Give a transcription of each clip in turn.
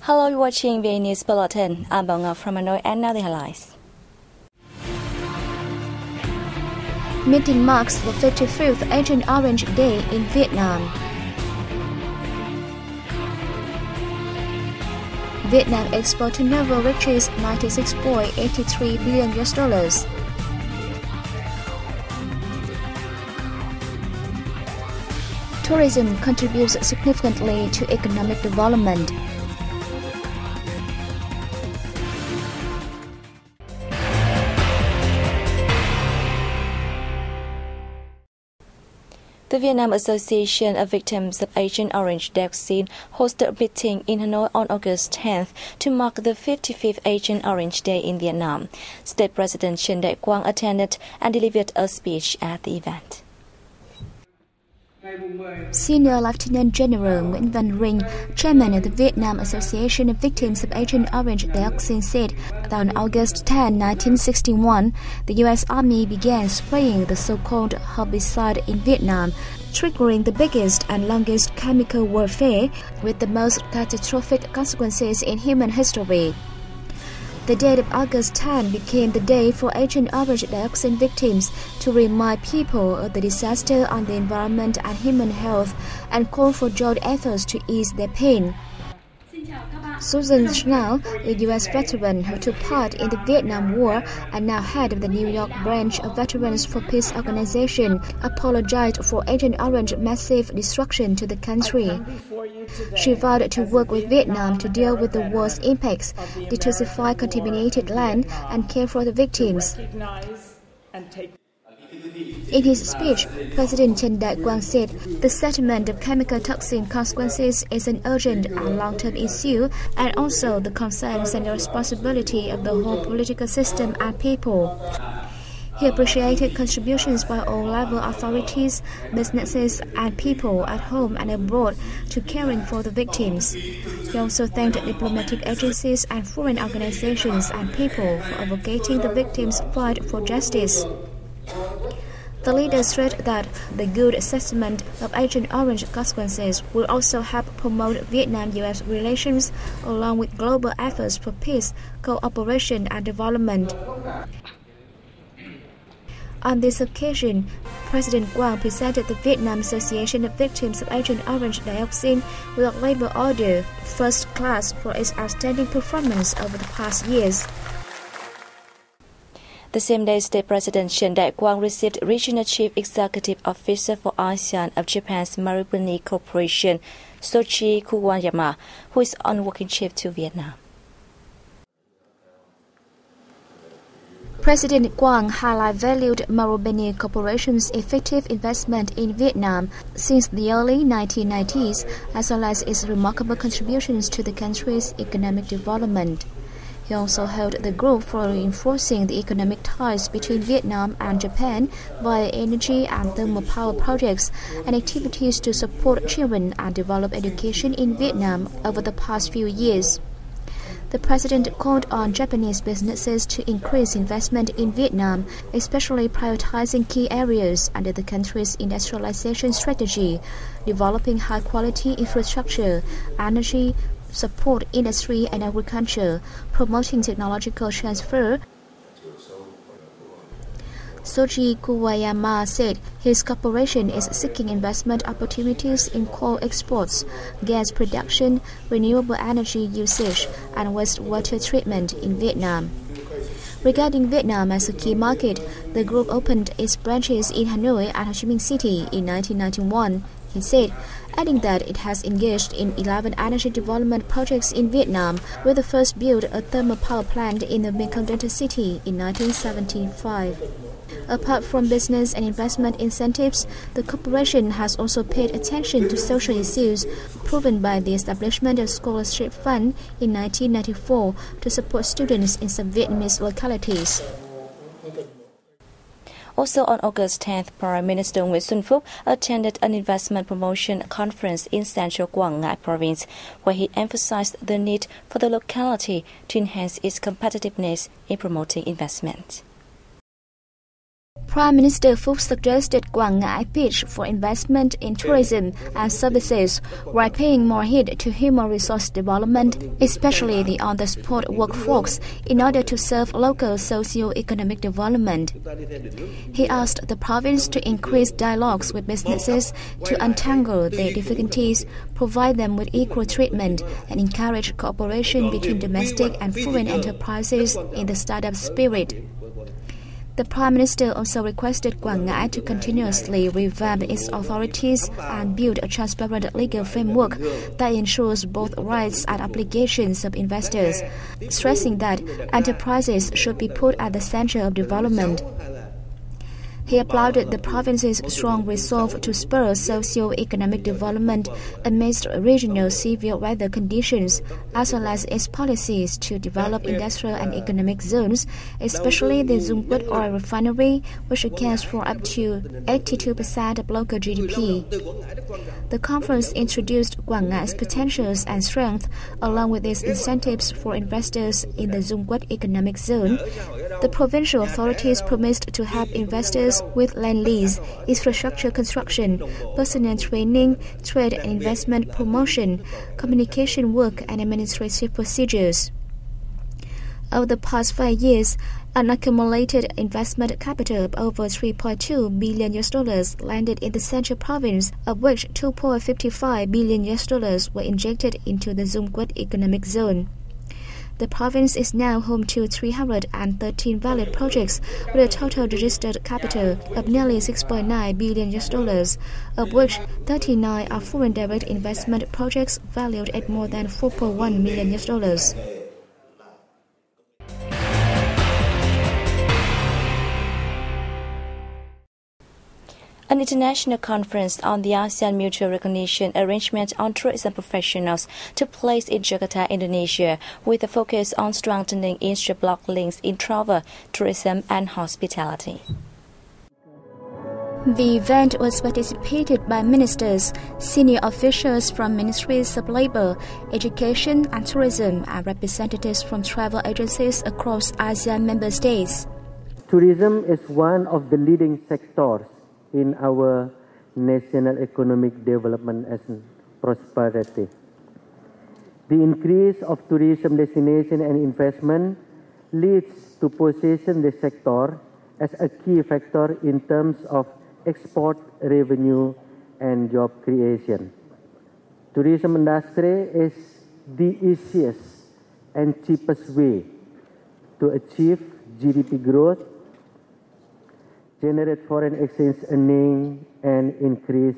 Hello, you're watching VNA Bulletin. I'm Bong from Hanoi, and now the headlines. Meeting marks the 55th Agent Orange Day in Vietnam. Vietnam export turnover reaches $96.83 billion. Tourism contributes significantly to economic development. The Vietnam Association of Victims of Agent Orange Dioxin hosted a meeting in Hanoi on August 10th to mark the 55th Agent Orange Day in Vietnam. State President Trần Đại Quang attended and delivered a speech at the event. Senior Lieutenant General Nguyễn Văn Rinh, chairman of the Vietnam Association of Victims of Agent Orange Dioxin, said that on August 10, 1961, the U.S. Army began spraying the so-called herbicide in Vietnam, triggering the biggest and longest chemical warfare with the most catastrophic consequences in human history. The date of August 10 became the day for Agent Orange Dioxin victims to remind people of the disaster on the environment and human health and call for joint efforts to ease their pain. Susan Schnell, a U.S. veteran who took part in the Vietnam War and now head of the New York branch of Veterans for Peace organization, apologized for Agent Orange's massive destruction to the country. She vowed to work with Vietnam to deal with the war's impacts, detoxify contaminated land, and care for the victims. In his speech, President Trần Đại Quang said the settlement of chemical toxin consequences is an urgent and long-term issue, and also the concerns and the responsibility of the whole political system and people. He appreciated contributions by all level authorities, businesses, and people at home and abroad to caring for the victims. He also thanked diplomatic agencies and foreign organizations and people for advocating the victims' fight for justice. The leader stressed that the good assessment of Agent Orange consequences will also help promote Vietnam-U.S. relations along with global efforts for peace, cooperation, and development. On this occasion, President Quang presented the Vietnam Association of Victims of Agent Orange Dioxin with a labor order first class for its outstanding performance over the past years. The same day, State President Trần Đại Quang received Regional Chief Executive Officer for ASEAN of Japan's Marubeni Corporation, Soichi Kuwayama, who is on working trip to Vietnam. President Quang valued Marubeni Corporation's effective investment in Vietnam since the early 1990s, as well as its remarkable contributions to the country's economic development. He also held the group for reinforcing the economic ties between Vietnam and Japan via energy and thermal power projects and activities to support children and develop education in Vietnam over the past few years. The president called on Japanese businesses to increase investment in Vietnam, especially prioritizing key areas under the country's industrialization strategy, developing high-quality infrastructure, energy, support industry and agriculture, promoting technological transfer. Soichi Kuwayama said his corporation is seeking investment opportunities in coal exports, gas production, renewable energy usage, and wastewater treatment in Vietnam. Regarding Vietnam as a key market, the group opened its branches in Hanoi and Ho Chi Minh City in 1991. He said, adding that it has engaged in 11 energy development projects in Vietnam, with the first built a thermal power plant in the Mekong Delta City in 1975. Apart from business and investment incentives, the corporation has also paid attention to social issues, proven by the establishment of Scholarship Fund in 1994 to support students in some Vietnamese localities. Also on August 10th, Prime Minister Nguyễn Xuân Phúc attended an investment promotion conference in central Quảng Ngãi province, where he emphasized the need for the locality to enhance its competitiveness in promoting investment. Prime Minister Phúc suggested Quảng Ngãi pitch for investment in tourism and services while paying more heed to human resource development, especially the on-the-spot workforce, in order to serve local socio-economic development. He asked the province to increase dialogues with businesses to untangle their difficulties, provide them with equal treatment, and encourage cooperation between domestic and foreign enterprises in the startup spirit. The Prime Minister also requested Quảng Ngãi to continuously revamp its authorities and build a transparent legal framework that ensures both rights and obligations of investors, stressing that enterprises should be put at the center of development. He applauded the province's strong resolve to spur socio-economic development amidst regional severe weather conditions, as well as its policies to develop industrial and economic zones, especially the Dung Quất oil refinery, which accounts for up to 82% of local GDP. The conference introduced Quảng Ngãi potentials and strengths, along with its incentives for investors in the Dung Quất economic zone. The provincial authorities promised to help investors with land lease, infrastructure construction, personnel training, trade and investment promotion, communication work, and administrative procedures. Over the past 5 years, an accumulated investment capital of over $3.2 billion landed in the central province, of which $2.55 billion were injected into the Dung Quất economic zone. The province is now home to 313 valid projects with a total registered capital of nearly $6.9 billion, of which 39 are foreign direct investment projects valued at more than $4.1 million. An international conference on the ASEAN Mutual Recognition Arrangement on Tourism Professionals took place in Jakarta, Indonesia, with a focus on strengthening intra-block links in travel, tourism, and hospitality. The event was participated by ministers, senior officials from Ministries of Labour, Education and Tourism, and representatives from travel agencies across ASEAN member states. Tourism is one of the leading sectors in our national economic development and prosperity. The increase of tourism destination and investment leads to position the sector as a key factor in terms of export revenue and job creation. Tourism industry is the easiest and cheapest way to achieve GDP growth, generate foreign exchange earning, and increase.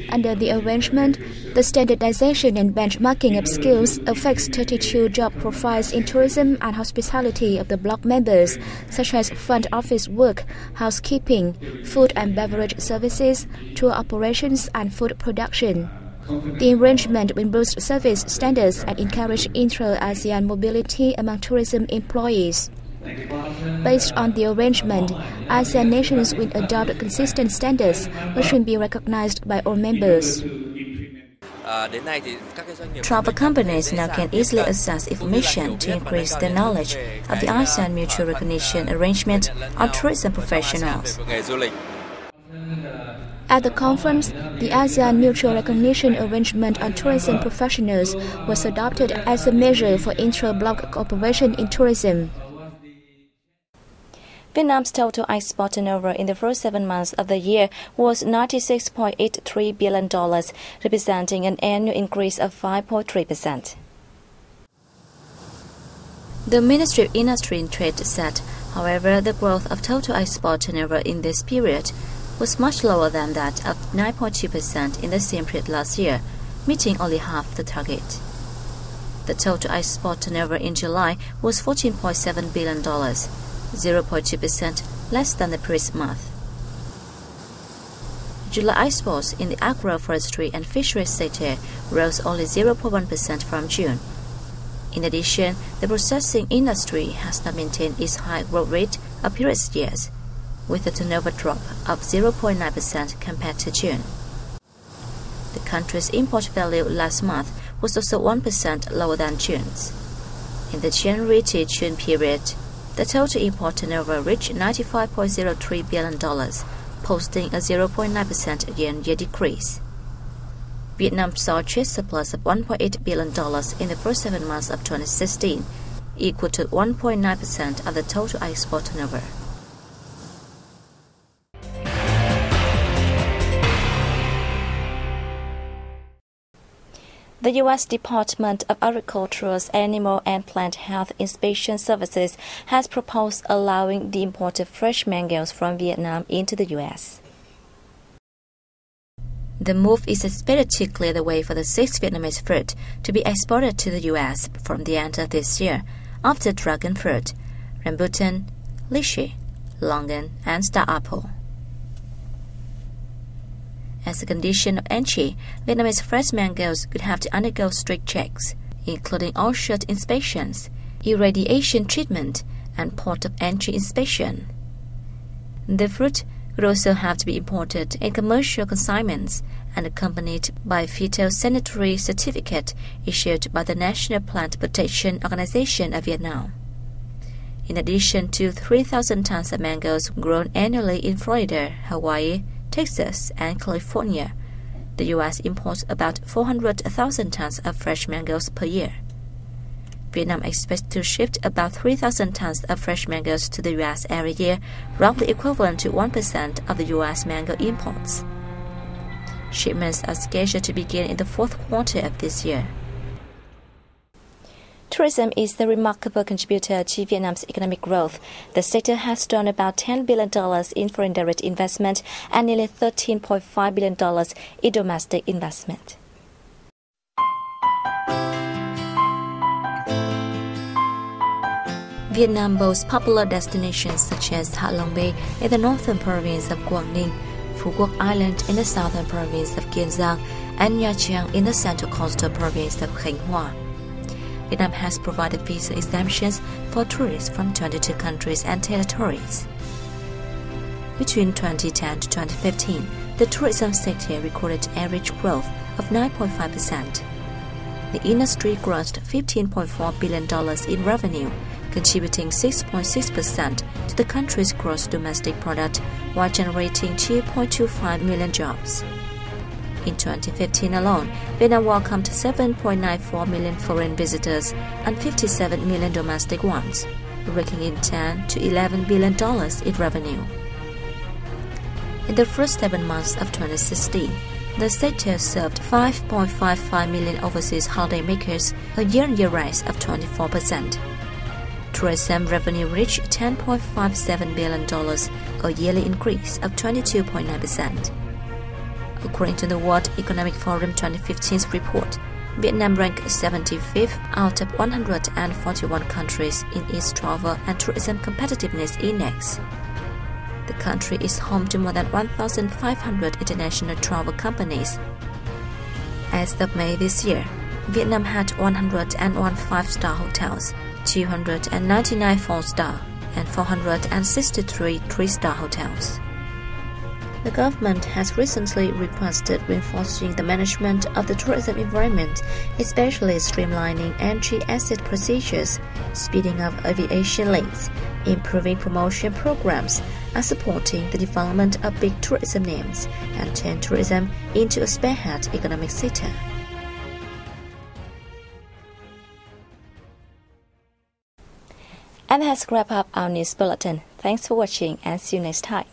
Under the arrangement, the standardization and benchmarking of skills affects 32 job profiles in tourism and hospitality of the bloc members, such as front office work, housekeeping, food and beverage services, tour operations, and food production. The arrangement will boost service standards and encourage intra-ASEAN mobility among tourism employees. Based on the arrangement, ASEAN nations will adopt consistent standards which will be recognized by all members. Travel companies now can easily access information to increase their knowledge of the ASEAN Mutual Recognition Arrangement on Tourism Professionals. At the conference, the ASEAN Mutual Recognition Arrangement on Tourism Professionals was adopted as a measure for intra-bloc cooperation in tourism. Vietnam's total export turnover in the first 7 months of the year was $96.83 billion, representing an annual increase of 5.3%. The Ministry of Industry and Trade said, however, the growth of total export turnover in this period was much lower than that of 9.2% in the same period last year, meeting only half the target. The total export turnover in July was $14.7 billion, 0.2% less than the previous month. July exports in the agroforestry and fisheries sector rose only 0.1% from June. In addition, the processing industry has not maintained its high growth rate of previous years, with a turnover drop of 0.9% compared to June. The country's import value last month was also 1% lower than June's. In the January to June period, The total import turnover reached $95.03 billion, posting a 0.9% year-on-year decrease. Vietnam saw a trade surplus of $1.8 billion in the first 7 months of 2016, equal to 1.9% of the total export turnover. The U.S. Department of Agriculture's Animal and Plant Health Inspection Services has proposed allowing the import of fresh mangoes from Vietnam into the U.S. The move is expected to clear the way for the 6 Vietnamese fruit to be exported to the U.S. from the end of this year, after dragon fruit, rambutan, lychee, longan, and star apple. As a condition of entry, Vietnamese fresh mangoes could have to undergo strict checks, including orchard inspections, irradiation treatment, and port of entry inspection. The fruit would also have to be imported in commercial consignments and accompanied by a phytosanitary certificate issued by the National Plant Protection Organization of Vietnam. In addition to 3,000 tons of mangoes grown annually in Florida, Hawaii, Texas, and California, the U.S. imports about 400,000 tons of fresh mangoes per year. Vietnam expects to ship about 3,000 tons of fresh mangoes to the U.S. every year, roughly equivalent to 1% of the U.S. mango imports. Shipments are scheduled to begin in the fourth quarter of this year. Tourism is the remarkable contributor to Vietnam's economic growth. The sector has drawn about $10 billion in foreign direct investment and nearly $13.5 billion in domestic investment. Vietnam boasts popular destinations such as Ha Long Bay in the northern province of Quang Ninh, Phu Quoc Island in the southern province of Kiên Giang, and Nha Trang in the central coastal province of Khánh Hòa. Vietnam has provided visa exemptions for tourists from 22 countries and territories. Between 2010 to 2015, the tourism sector recorded average growth of 9.5%. The industry grossed $15.4 billion in revenue, contributing 6.6% to the country's gross domestic product while generating 2.25 million jobs. In 2015 alone, Vietnam welcomed 7.94 million foreign visitors and 57 million domestic ones, raking in $10 to $11 billion in revenue. In the first 7 months of 2016, the sector served 5.55 million overseas holidaymakers, a year-on-year rise of 24%. Tourism revenue reached $10.57 billion, a yearly increase of 22.9%. According to the World Economic Forum 2015's report, Vietnam ranked 75th out of 141 countries in its Travel and Tourism Competitiveness Index. The country is home to more than 1,500 international travel companies. As of May this year, Vietnam had 101 5-star hotels, 299 4-star, and 463 3-star hotels. The government has recently requested reinforcing the management of the tourism environment, especially streamlining entry-exit procedures, speeding up aviation lanes, improving promotion programs, and supporting the development of big tourism names and turn tourism into a spearhead economic sector. And that's wrap up our news bulletin. Thanks for watching and see you next time.